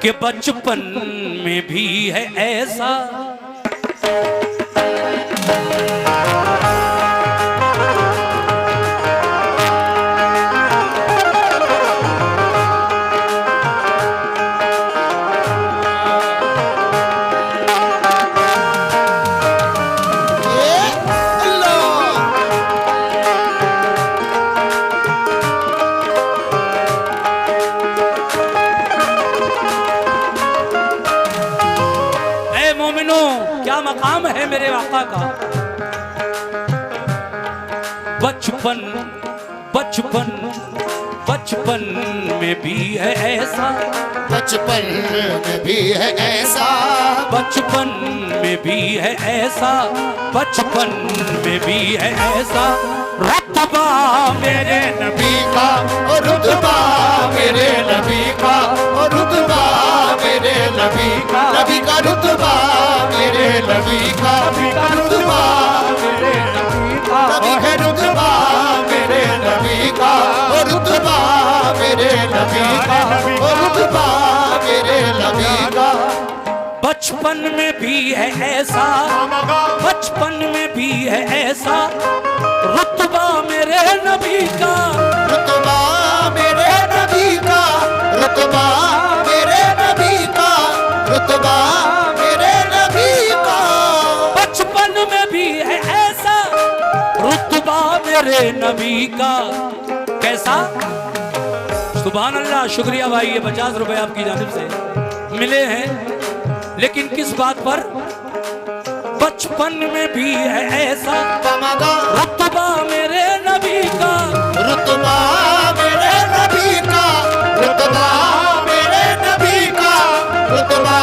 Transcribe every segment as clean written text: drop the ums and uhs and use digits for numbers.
कि बचपन में भी है ऐसा। क्या मकाम है मेरे आका का। बचपन बचपन बचपन में भी है ऐसा, बचपन में भी है ऐसा, बचपन में भी है ऐसा, बचपन में भी है ऐसा। रुतबा मेरे नबी का और रुतबा मेरे नबी का और रुतबा मेरे नबी का, नबी का रुतबा मेरे नबी का, नबी का रुतबा मेरे नबी का, नबी का रुतबा मेरे नबी का और रुतबा मेरे नबी का और रुतबा मेरे नबी का। बचपन में भी है ऐसा, बचपन में भी है ऐसा, रुतबा मेरे नबी का, रुतबा मेरे नबी का, रुतबा मेरे नबी का, रुतबा मेरे नबी का। बचपन में भी है ऐसा, रुतबा मेरे नबी का। कैसा? सुभान अल्लाह, शुक्रिया भाई, ये 50 रुपए आपकी जानिब से मिले हैं। लेकिन किस बात पर? बचपन में भी है ऐसा, रुतबा मेरे नबी का, रुतबा मेरे नबी का, रुतबा मेरे नबी का, रुतबा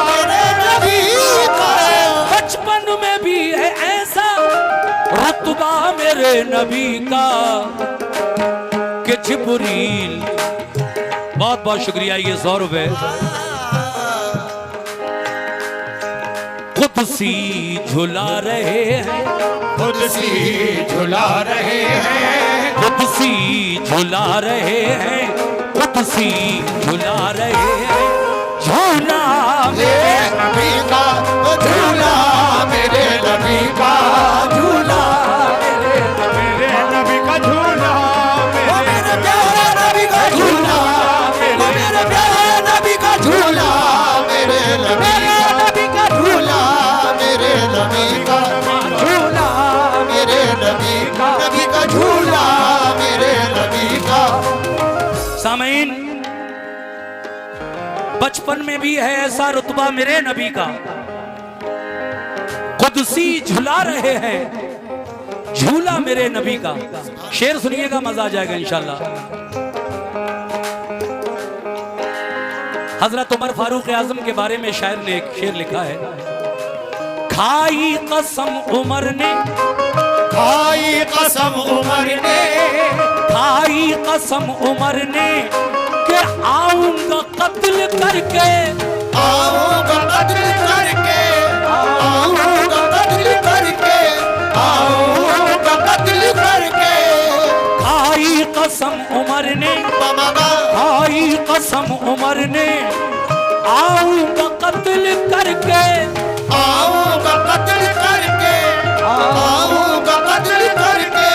मेरे नबी का। बचपन में भी है ऐसा, रुतबा मेरे नबी का। कि जिब्रील, बहुत बहुत शुक्रिया, ये 100 रुपए खुदसी झुला रहे हैं, खुदसी झुला रहे हैं, खुदसी झुला रहे हैं, खुदसी झुला रहे हैं। झूला मेरे नबी का झूला, मेरे नबी का झूला, मेरे नबी का झूला, मेरे प्यारे नबी का झूला, मेरे प्यारे नबी का झूला, मेरे नबी का झूला, मेरे नबी का झूला, मेरे नबी का झूला, मेरे नबी का। सामीन, बचपन में भी है ऐसा, रुतबा मेरे नबी का। कुदसी झुला रहे हैं, झूला मेरे नबी का। शेर सुनिएगा, मजा आ जाएगा इंशाल्लाह। हजरत उमर फारूक आजम के बारे में शायर ने एक शेर लिखा है। खाई कसम उमर ने, खाई कसम उमर ने, खाई कसम उमर ने कि आऊंगा कत्ल करके, आऊंगा कत्ल करके, आऊंगा कत्ल करके, आऊंगा कत्ल करके। खाई कसम उमर ने, खाई कसम उमर ने, आऊंगा कत्ल करके, आऊंगा कत्ल करके, आऊंगा कत्ल करके।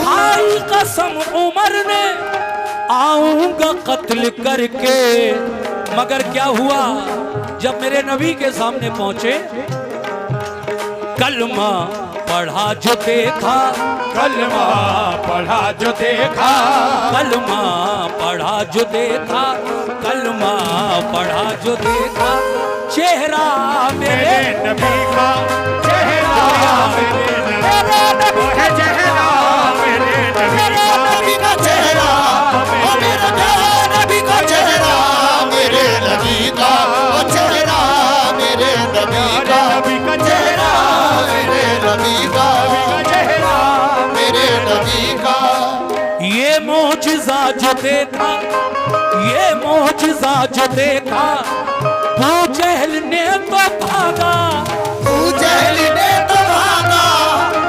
खाई कसम उमर ने, आऊंगा कत्ल करके। मगर क्या हुआ जब मेरे नबी के सामने पहुंचे? कलमा पढ़ा जो देखा, कलमा पढ़ा जो देखा, कलमा पढ़ा जो देखा, कलमा पढ़ा जो देखा। चेहरा मेरे नबी का, चेहरा मेरे नबी का चेहरा, मेरे नबी का चेहरा, मेरे नबी का चेहरा, मेरे नबी का चेहरा, मेरे नबी का चेहरा, मेरे नबी का चेहरा, मेरे नबी का। ये मोजिज़ा जो देखा, ये मोजिज़ा जो देखा, अबू जहल ने तो भागा, अबू जहल ने तो भागा,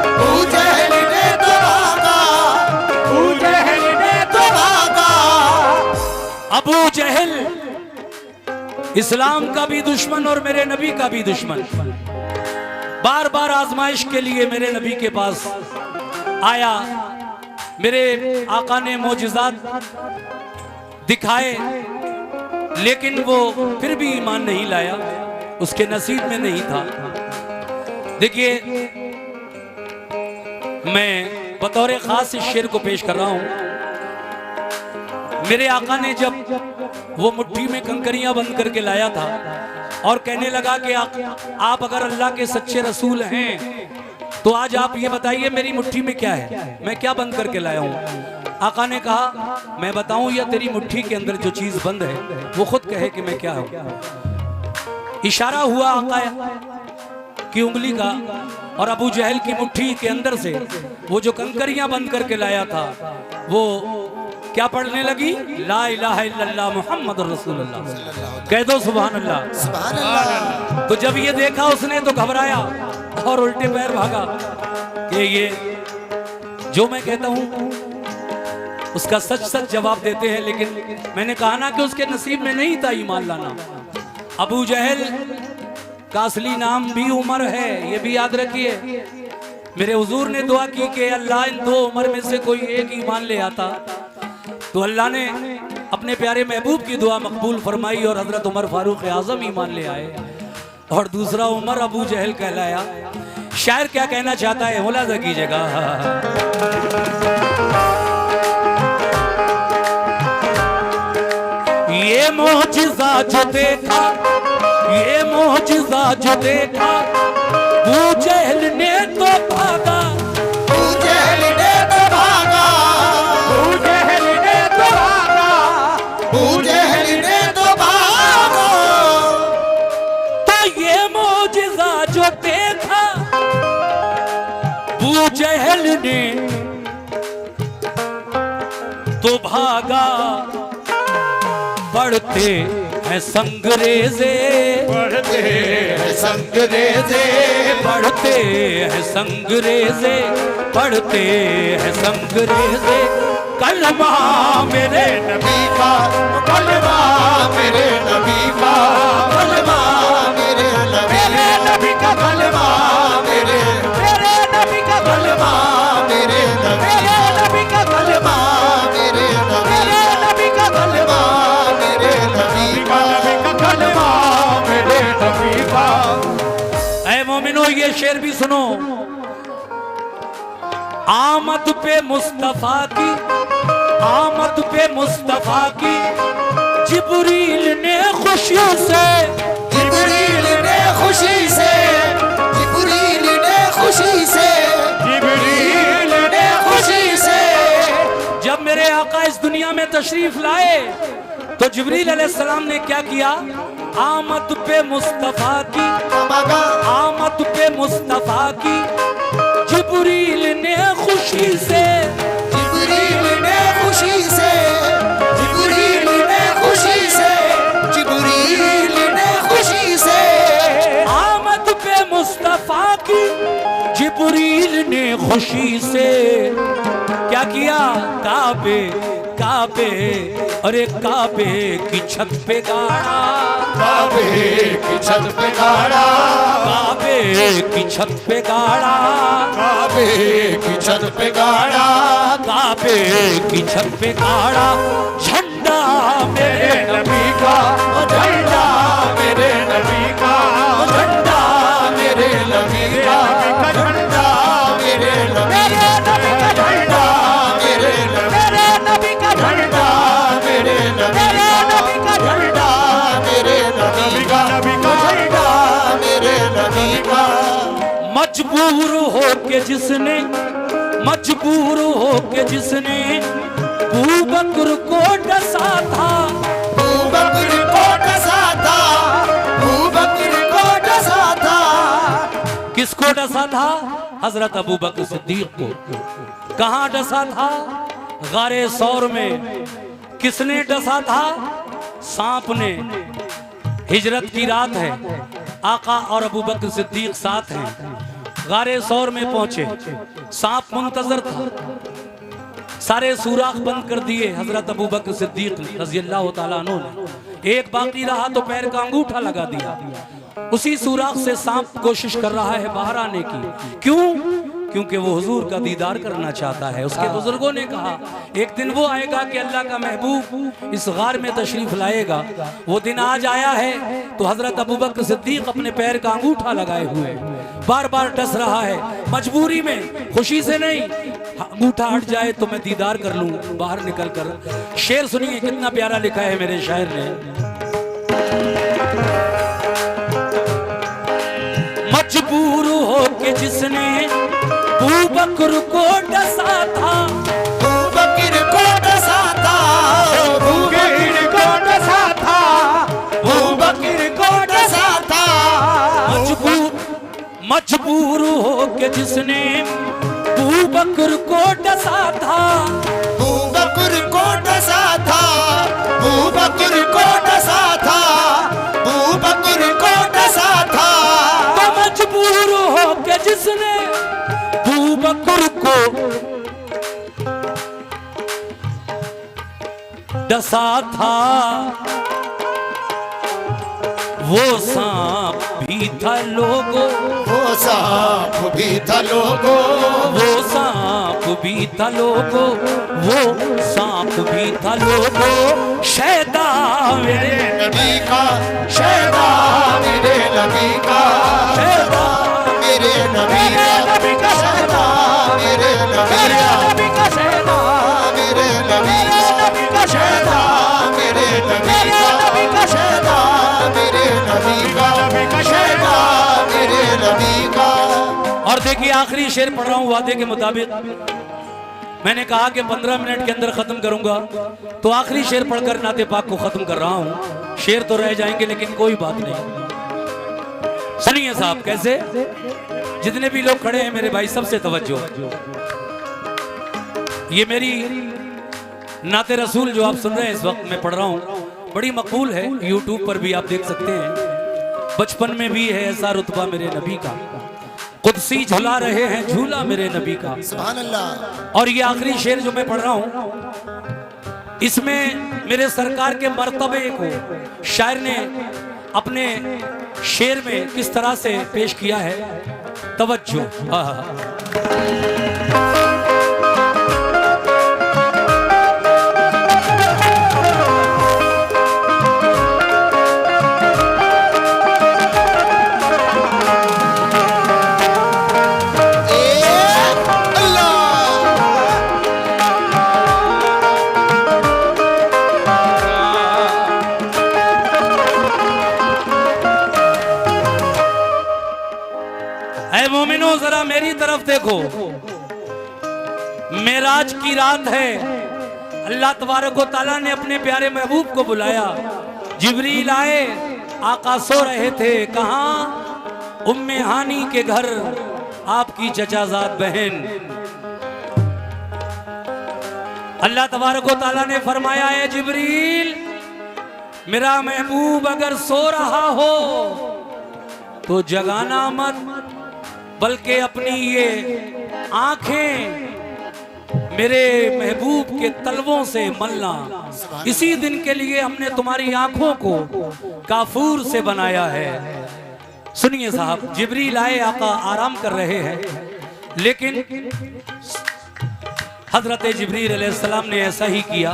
अबू जहल ने तो भागा, अबू जहल ने तो भागा। अबू जहल इस्लाम का भी दुश्मन और मेरे नबी का भी दुश्मन बार बार आजमाइश के लिए मेरे नबी के पास आया। मेरे आका ने मोजिज़ात दिखाए, लेकिन वो फिर भी ईमान नहीं लाया, उसके नसीब में नहीं था। देखिए, मैं बतौर खास इस शेर को पेश कर रहा हूं। मेरे आका ने जब वो मुट्ठी में कंकरियां बंद करके लाया था और कहने लगा कि आप अगर अल्लाह के सच्चे रसूल हैं तो आज आप ये बताइए मेरी मुट्ठी में क्या है, मैं क्या बंद करके लाया हूं। आका ने कहा, मैं बताऊं या तेरी मुट्ठी के अंदर जो चीज बंद है वो खुद कहे कि मैं क्या हूं। इशारा हुआ आका की उंगली का, और अबू जहल की मुट्ठी के अंदर से वो जो कंकरियां बंद करके लाया था वो क्या पढ़ने लगी, ला इलाहा इल्लल्लाह मुहम्मद रसूलुल्लाह। कह दो सुभान अल्लाह। सुभान अल्लाह। तो जब ये देखा उसने तो घबराया और उल्टे पैर भागा कि ये जो मैं कहता हूं उसका सच सच जवाब देते हैं, लेकिन मैंने कहा ना कि उसके नसीब में नहीं था ईमान लाना। अबू जहल का असली नाम भी उमर है, ये भी याद रखिए। मेरे हुजूर ने दुआ की कि अल्लाह इन दो उमर में से कोई एक ईमान ले आता, तो अल्लाह ने अपने प्यारे महबूब की दुआ मकबूल फरमाई और हजरत उमर फारूक आजम ईमान ले आए, और दूसरा उमर अबू जहल कहलाया। शायर क्या कहना चाहता है, मुलाजा कीजिएगा। ये मोजिज़ा जो देखा, ये मोजिज़ा जो देखा, अबू जहल ने तो भागा, अबू जहल ने तो भागा, अबू जहल ने तो भागा, अबू जहल ने तो भागा। तो ये मोजिज़ा जो देखा अबू जहल ने तो भागा। पढ़ते हैं संगरेजे, पढ़ते हैं संगरेजे, पढ़ते हैं संगरेजे, पढ़ते हैं संगरेजे। कलमा मेरे नबी का, कलमा मेरे नबी का, कलमा मेरे नबी का, कलमा मेरे नबी का कलमा मेरे नबी का, कलमा मेरे नबी का, कलमा मेरे नबी का, कलमा मेरे नबी का। ऐ मोमिनो, ये शेर भी सुनो। आमद पे मुस्तफा की, आमद पे मुस्तफा की, जिब्रील ने खुशी से, जिब्रील ने खुशी से, जिब्रील ने खुशी से, जिब्रील ने खुशी से। जब मेरे आका इस दुनिया में तशरीफ लाए तो जिब्रील अलैहिस्सलाम ने क्या किया, आमद पे मुस्तफा की, आमद पे मुस्तफा की, जिब्रील ने खुशी से, जिब्रील ने खुशी से, जिब्रील ने खुशी से, जिब्रील ने खुशी से। आमद पे मुस्तफा की, जिब्रील ने खुशी से क्या किया, काबे काबे, अरे काबे की छत पे गाड़ा, काबे की छत पे गाड़ा, काबे की छत पे गाड़ा, काबे की छत पे गाड़ा, काबे की छत पे गाड़ा। झंडा मेरे नबी का, झंडा मेरे नबी का, झंडा मेरे नबी का, झंडा मेरे नबी का, झंडा मेरे नबी का, झंडा मेरे नबी का, झंडा मेरे नबी का, झंडा मेरे नबी का। मजबूर हो के जिसने, मजबूर हो के जिसने अबू बकर को डसा था, अबू बकर को डसा था, अबू बकर को डसा था। किसको डसा था, हजरत अबू बकर सिद्दीक को। कहां डसा था, गारे सौर में। किसने डसा था, सांप ने। हिजरत की रात है, आका और अबू बकर सिद्दीक साथ हैं। गारे सौर में पहुंचे, सांप मुंतजर था, सारे सुराख बंद कर दिए हजरत अबू बकर सिद्दीक रज़ी अल्लाह तआला अन्हु ने। एक बाकी रहा तो पैर का अंगूठा लगा दिया। उसी सुराख से सांप कोशिश कर रहा है बाहर आने की। क्यों? क्योंकि वो हुजूर का दीदार करना चाहता है। उसके बुजुर्गों ने कहा एक दिन वो आएगा कि अल्लाह का महबूब इस गार में तशरीफ लाएगा। वो दिन आज आया है तो हजरत अबू बकर सिद्दीक अपने पैर का अंगूठा लगाए हुए बार बार टस रहा है, मजबूरी में, खुशी से नहीं। अंगूठा हट जाए तो मैं दीदार कर लूं बाहर निकल कर। शेर सुनिए कितना प्यारा लिखा है मेरे शायर ने। मजबूर हो के जिसने अबू बकर को डसा था, अबू बकर को डसा था, अबू बकर को डसा था, अबू बकर को डसा था। मजबूर हो के जिसने अबू बकर को डसा था, अबू बकर को डसा था, अबू बकर को डसा था, अबू बकर को डसा था। तो मजबूर हो के जिसने अबू बकर को डसा था, वो सांप भी था लोगो, वो सांप भी था लोगो, वो सांप भी था लोगो, वो सांप भी था लोगो। शैदा मेरे नबी का, शैदा मेरे नबी का, शैदा मेरे नबी का, शैदा मेरे नबी का, शैदा मेरे नबी का, शैदा मेरे नबी का, शैदा मेरे नबी का, शैदा मेरे नबी का। और देखिए आखिरी शेर पढ़ रहा हूं वादे के मुताबिक। मैंने कहा कि 15 मिनट के अंदर खत्म करूंगा, तो आखिरी शेर पढ़कर नाते पाक को खत्म कर रहा हूं। शेर तो रह जाएंगे लेकिन कोई बात नहीं। सुनिए साहब कैसे, जितने भी लोग खड़े हैं मेरे भाई सबसे तवज्जो। ये मेरी नाते रसूल जो आप सुन रहे हैं इस वक्त मैं पढ़ रहा हूं, बड़ी मकबूल है, यूट्यूब पर भी आप देख सकते हैं। बचपन में भी है ऐसा रुतबा मेरे नबी का, कुदसी झुला रहे हैं झूला मेरे नबी का। सुभान अल्लाह। और ये आखिरी शेर जो मैं पढ़ रहा हूं, इसमें मेरे सरकार के मर्तबे को शायर ने अपने शेर में किस तरह से पेश किया है, तवज्जो। मोमिनो जरा मेरी तरफ देखो, मेराज की रात है। अल्लाह तबारक व तआला ने अपने प्यारे महबूब को बुलाया। जिब्रील आए, आका सो रहे थे। कहां? उम्मे हानी के घर, आपकी चचाजाद बहन। अल्लाह तबारक व तआला ने फरमाया है जिब्रील, मेरा महबूब अगर सो रहा हो तो जगाना मत, बल्कि अपनी ये आंखें मेरे महबूब के तलवों से मलना। इसी दिन के लिए हमने तुम्हारी आंखों को काफूर से बनाया है। सुनिए साहब, जिब्रील आए, आका आराम कर रहे हैं, लेकिन हजरत जिब्रील अलैहिस्सलाम ने ऐसा ही किया।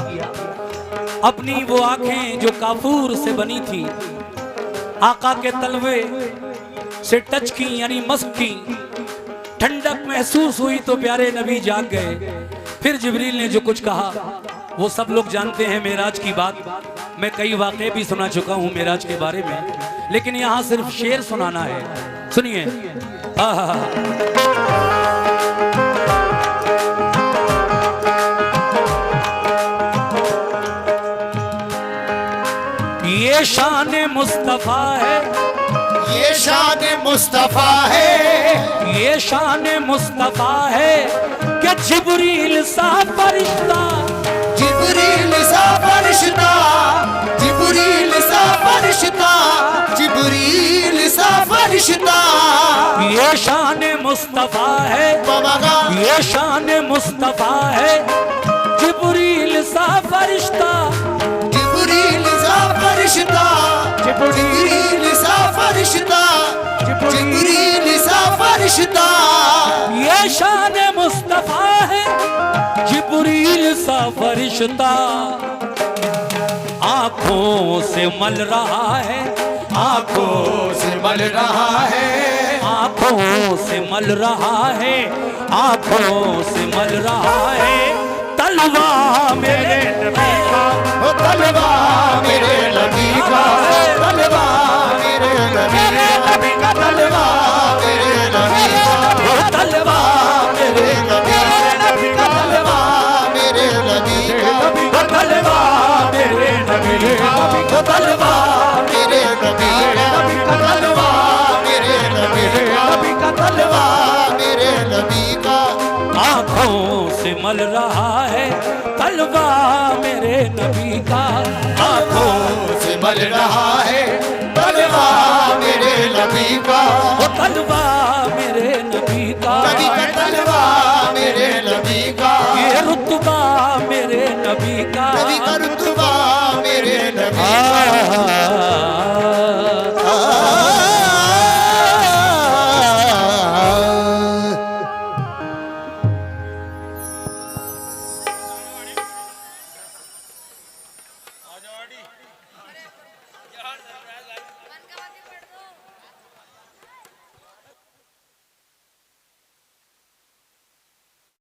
अपनी वो आंखें जो काफूर से बनी थी, आका के तलवे से टच की, यानी मस्क की। ठंडक महसूस हुई तो प्यारे नबी जाग गए। फिर जिब्रील ने जो कुछ कहा वो सब लोग जानते हैं। मेराज की बात मैं कई वाक़े भी सुना चुका हूं मेराज के बारे में, लेकिन यहां सिर्फ शेर सुनाना है। सुनिए। ये शान मुस्तफा है, ये शान मुस्तफा है, ये शान मुस्तफा है कि जिब्रील सा फरिश्ता, जिब्रील सा फरिश्ता, जिब्रील सा फरिश्ता, जिब्रील सा फरिश्ता। ये शान मुस्तफा है, ये शान मुस्तफा है, जिब्रील सा फरिश्ता, जिब्रील सा फरिश्ता, फरिश्ता ये शान मुस्तफा है, जिब्रील सा फरिश्ता आंखों से मल रहा है, आंखों से मल रहा है, आंखों से मल रहा है, आंखों से मल रहा है। तलवा मेरे नबी का, ओ तलवा मेरे नबी का, तलवा मेरे नबी का, तलवा मेरे नबी का, तलवा मेरे नबी का, तलवा मेरे नबी का, तलवा मेरे नबी का, तलवा मेरे नबी का, तलवा मेरे नबी का, तलवा मेरे नबी का। आंखों से मल रहा है, तलवा मेरे नबी का, आंखों से मल रहा है, तलवा मेरे नबी का, वो तलवा मेरे नबी का, नबी का तलवा मेरे नबी का, ये रुतबा मेरे नबी का, नबी का रुतबा मेरे नबी का।